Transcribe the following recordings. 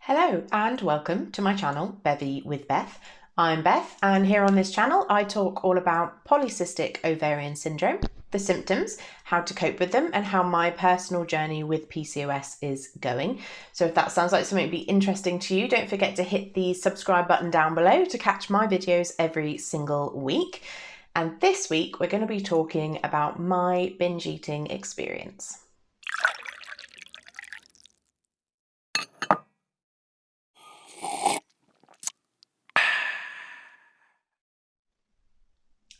Hello and welcome to my channel, Bevvy with Beth. I'm Beth, and here on this channel I talk all about polycystic ovarian syndrome, the symptoms, how to cope with them, and how my personal journey with PCOS is going. So if that sounds like something that'd be interesting to you, don't forget to hit the subscribe button down below to catch my videos every single week. And this week we're going to be talking about my binge eating experience.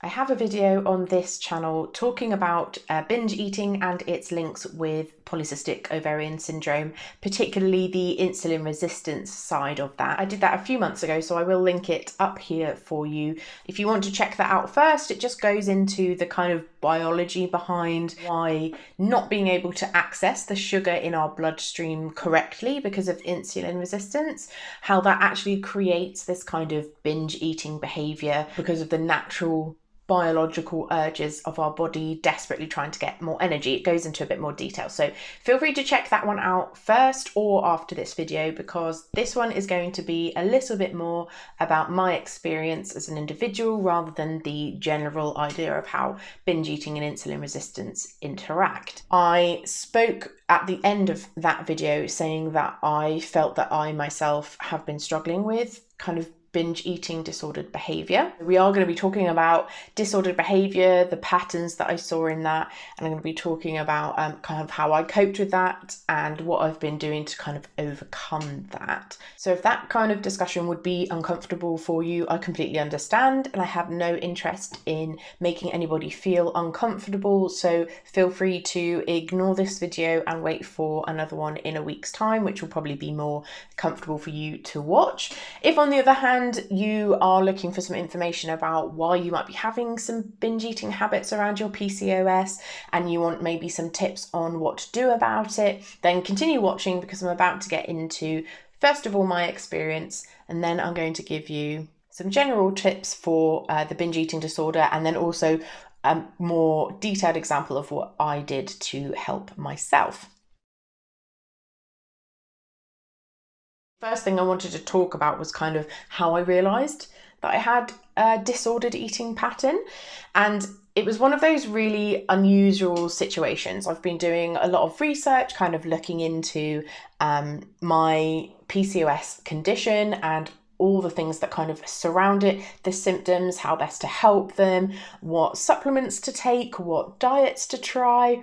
I have a video on this channel talking about binge eating and its links with polycystic ovarian syndrome, particularly the insulin resistance side of that. I did that a few months ago, so I will link it up here for you. If you want to check that out first, it just goes into the kind of biology behind why not being able to access the sugar in our bloodstream correctly because of insulin resistance, how that actually creates this kind of binge eating behavior because of the natural biological urges of our body desperately trying to get more energy. It goes into a bit more detail, so feel free to check that one out first or after this video, because this one is going to be a little bit more about my experience as an individual rather than the general idea of how binge eating and insulin resistance interact. I spoke at the end of that video saying that I felt that I myself have been struggling with kind of binge eating disordered behavior. We are going to be talking about disordered behavior, the patterns that I saw in that, and I'm going to be talking about kind of how I coped with that and what I've been doing to kind of overcome that. So if that kind of discussion would be uncomfortable for you, I completely understand, and I have no interest in making anybody feel uncomfortable, so feel free to ignore this video and wait for another one in a week's time, which will probably be more comfortable for you to watch. If on the other hand you are looking for some information about why you might be having some binge eating habits around your PCOS and you want maybe some tips on what to do about it, then continue watching, because I'm about to get into, first of all, my experience, and then I'm going to give you some general tips for the binge eating disorder, and then also a more detailed example of what I did to help myself. First thing I wanted to talk about was kind of how I realised that I had a disordered eating pattern, and it was one of those really unusual situations. I've been doing a lot of research, kind of looking into my PCOS condition and all the things that kind of surround it, the symptoms, how best to help them, what supplements to take, what diets to try.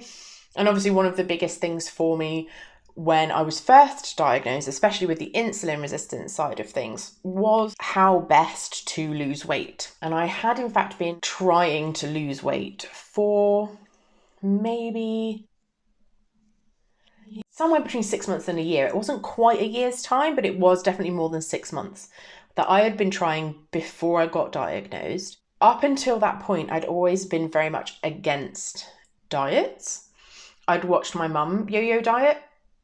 And obviously one of the biggest things for me when I was first diagnosed, especially with the insulin resistance side of things, was how best to lose weight. And I had in fact been trying to lose weight for maybe somewhere between 6 months and a year. It wasn't quite a year's time, but it was definitely more than 6 months that I had been trying before I got diagnosed. Up until that point, I'd always been very much against diets. I'd watched my mum yo-yo diet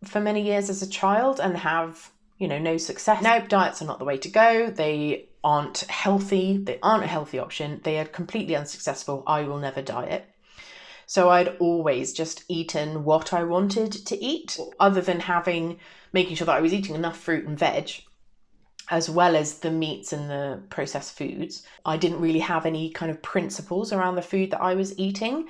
for many years as a child and have, no success. No, diets are not the way to go. They aren't healthy. They aren't a healthy option. They are completely unsuccessful. I will never diet. So I'd always just eaten what I wanted to eat, other than making sure that I was eating enough fruit and veg, as well as the meats and the processed foods. I didn't really have any kind of principles around the food that I was eating.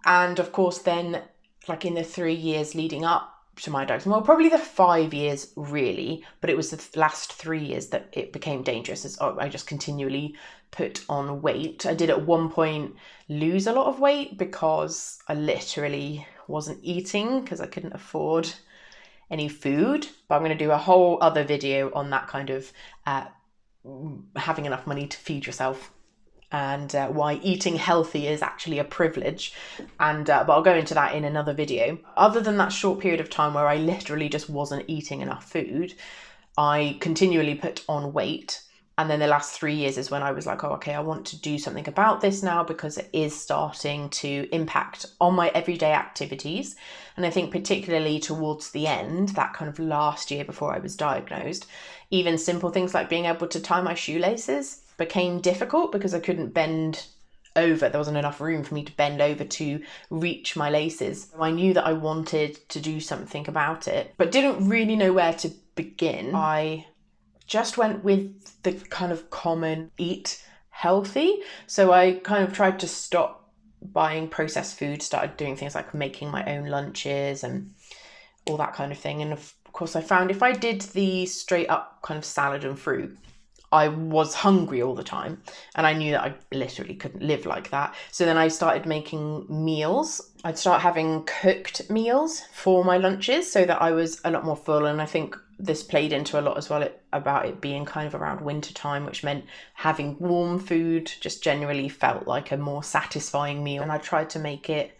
And of course, then, like in the 3 years leading up to my diagnosis, well, probably the 5 years really, but it was the last 3 years that it became dangerous, as I just continually put on weight. I did at one point lose a lot of weight because I literally wasn't eating because I couldn't afford any food. But I'm going to do a whole other video on that kind of having enough money to feed yourself, and why eating healthy is actually a privilege. And but I'll go into that in another video. Other than that short period of time where I literally just wasn't eating enough food, I continually put on weight. And then the last 3 years is when I was like, oh, okay, I want to do something about this now, because it is starting to impact on my everyday activities. And I think particularly towards the end, that kind of last year before I was diagnosed, even simple things like being able to tie my shoelaces became difficult because I couldn't bend over. There wasn't enough room for me to bend over to reach my laces. I knew that I wanted to do something about it, but didn't really know where to begin, I just went with the kind of common eat healthy. So I kind of tried to stop buying processed food, started doing things like making my own lunches and all that kind of thing. And of course, I found if I did the straight up kind of salad and fruit, I was hungry all the time, and I knew that I literally couldn't live like that. So then I started making meals. I'd start having cooked meals for my lunches so that I was a lot more full. And I think this played into a lot as well about it being kind of around winter time, which meant having warm food just generally felt like a more satisfying meal. And I tried to make it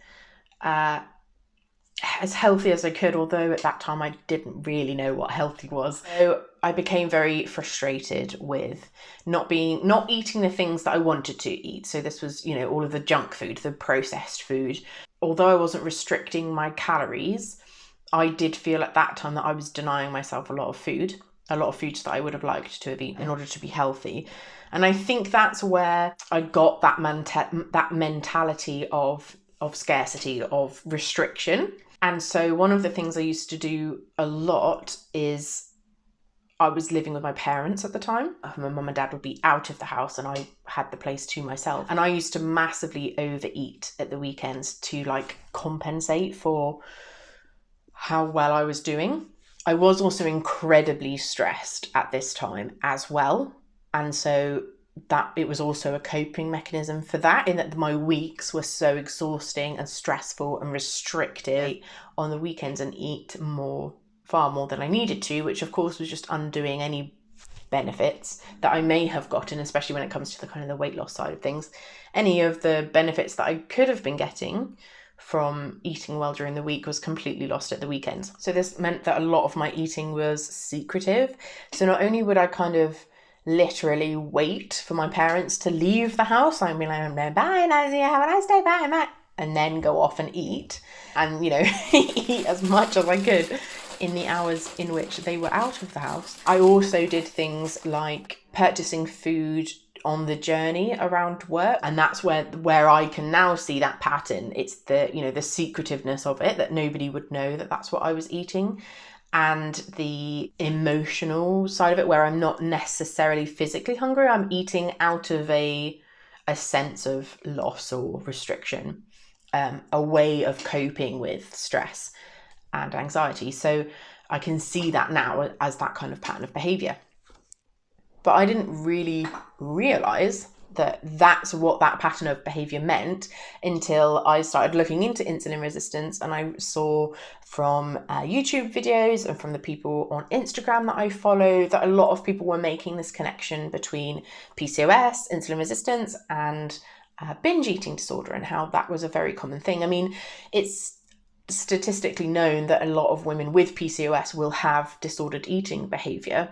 as healthy as I could, although at that time I didn't really know what healthy was. So I became very frustrated with not eating the things that I wanted to eat. So this was, all of the junk food, the processed food. Although I wasn't restricting my calories, I did feel at that time that I was denying myself a lot of foods that I would have liked to have eaten in order to be healthy. And I think that's where I got that mentality of scarcity, of restriction. And so one of the things I used to do a lot is I was living with my parents at the time. My mum and dad would be out of the house and I had the place to myself. And I used to massively overeat at the weekends to compensate for how well I was doing. I was also incredibly stressed at this time as well. And so that it was also a coping mechanism for that, in that my weeks were so exhausting and stressful and restrictive on the weekends and eat far more than I needed to, which of course was just undoing any benefits that I may have gotten, especially when it comes to the kind of the weight loss side of things. Any of the benefits that I could have been getting from eating well during the week was completely lost at the weekends. So this meant that a lot of my eating was secretive. So not only would I kind of literally wait for my parents to leave the house, I'd be like, bye, Nancy, have a nice day, bye, and then go off and eat and, eat as much as I could in the hours in which they were out of the house. I also did things like purchasing food on the journey around work, and that's where I can now see that pattern. It's the the secretiveness of it, that nobody would know that that's what I was eating, and the emotional side of it, where I'm not necessarily physically hungry. I'm eating out of a sense of loss or restriction, a way of coping with stress and anxiety. So I can see that now as that kind of pattern of behavior. But I didn't really realize that that's what that pattern of behavior meant until I started looking into insulin resistance, and I saw from YouTube videos and from the people on Instagram that I follow that a lot of people were making this connection between PCOS, insulin resistance, and binge eating disorder, and how that was a very common thing. I mean, it's statistically known that a lot of women with PCOS will have disordered eating behavior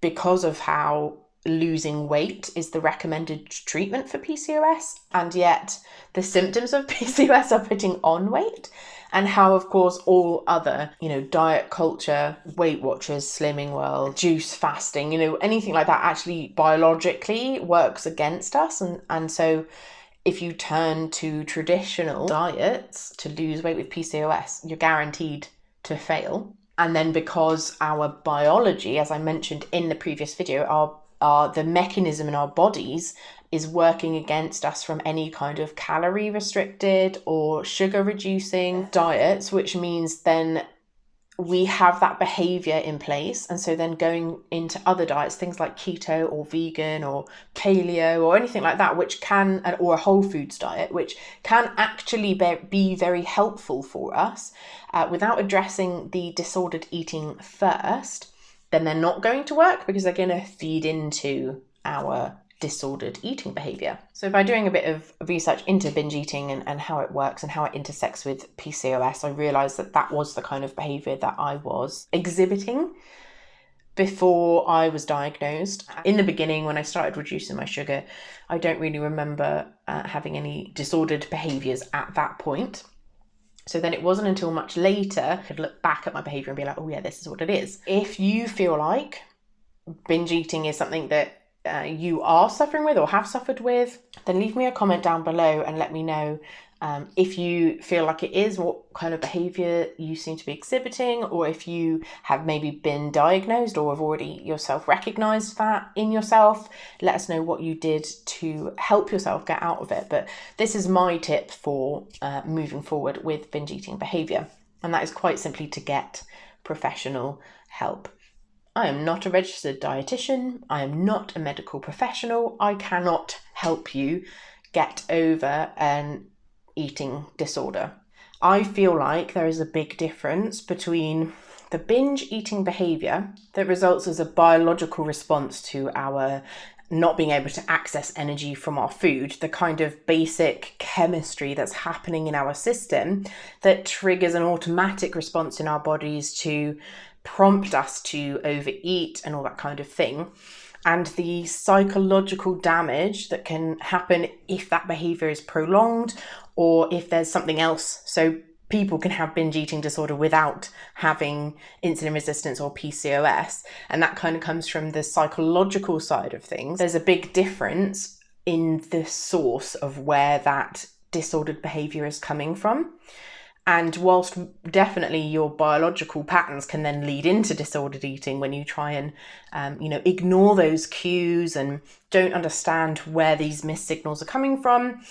because of how losing weight is the recommended treatment for PCOS, and yet the symptoms of PCOS are putting on weight, and how, of course, all other, diet culture, Weight Watchers, Slimming World, juice fasting, anything like that actually biologically works against us. And so if you turn to traditional diets to lose weight with PCOS, you're guaranteed to fail. And then because our biology, as I mentioned in the previous video, the mechanism in our bodies is working against us from any kind of calorie restricted or sugar reducing diets, which means then we have that behavior in place. And so then going into other diets, things like keto or vegan or paleo or anything like that, or a whole foods diet, which can actually be very helpful for us without addressing the disordered eating first, then they're not going to work because they're going to feed into our disordered eating behavior. So by doing a bit of research into binge eating and how it works and how it intersects with PCOS, I realized that was the kind of behavior that I was exhibiting before I was diagnosed. In the beginning, when I started reducing my sugar, I don't really remember having any disordered behaviors at that point. So then it wasn't until much later I could look back at my behavior and be like, oh yeah, this is what it is. If you feel like binge eating is something that you are suffering with or have suffered with, then leave me a comment down below and let me know If you feel like it is, what kind of behaviour you seem to be exhibiting, or if you have maybe been diagnosed or have already yourself recognised that in yourself, let us know what you did to help yourself get out of it. But this is my tip for moving forward with binge eating behaviour, and that is quite simply to get professional help. I am not a registered dietitian. I am not a medical professional. I cannot help you get over an eating disorder. I feel like there is a big difference between the binge eating behavior that results as a biological response to our not being able to access energy from our food, the kind of basic chemistry that's happening in our system that triggers an automatic response in our bodies to prompt us to overeat and all that kind of thing, and the psychological damage that can happen if that behavior is prolonged or if there's something else. So people can have binge eating disorder without having insulin resistance or PCOS, and that kind of comes from the psychological side of things. There's a big difference in the source of where that disordered behavior is coming from. And whilst definitely your biological patterns can then lead into disordered eating when you try and, ignore those cues and don't understand where these missed signals are coming from,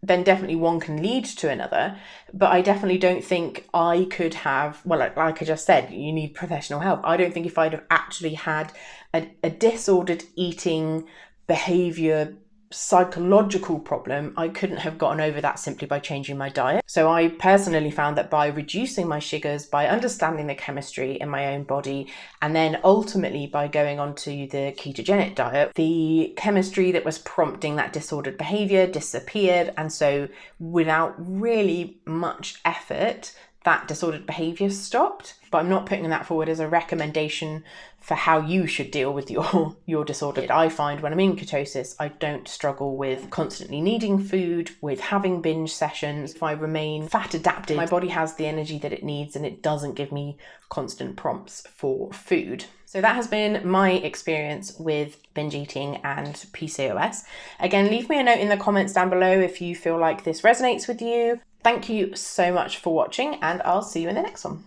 then definitely one can lead to another. But I definitely don't think I could have, well, like I just said, you need professional help. I don't think if I'd have actually had a disordered eating behavior psychological problem, I couldn't have gotten over that simply by changing my diet. So I personally found that by reducing my sugars, by understanding the chemistry in my own body, and then ultimately by going onto the ketogenic diet, the chemistry that was prompting that disordered behavior disappeared. And so without really much effort, that disordered behavior stopped. But I'm not putting that forward as a recommendation for how you should deal with your disorder. I find when I'm in ketosis, I don't struggle with constantly needing food, with having binge sessions. If I remain fat adapted, my body has the energy that it needs and it doesn't give me constant prompts for food. So that has been my experience with binge eating and PCOS. Again, leave me a note in the comments down below if you feel like this resonates with you. Thank you so much for watching, and I'll see you in the next one.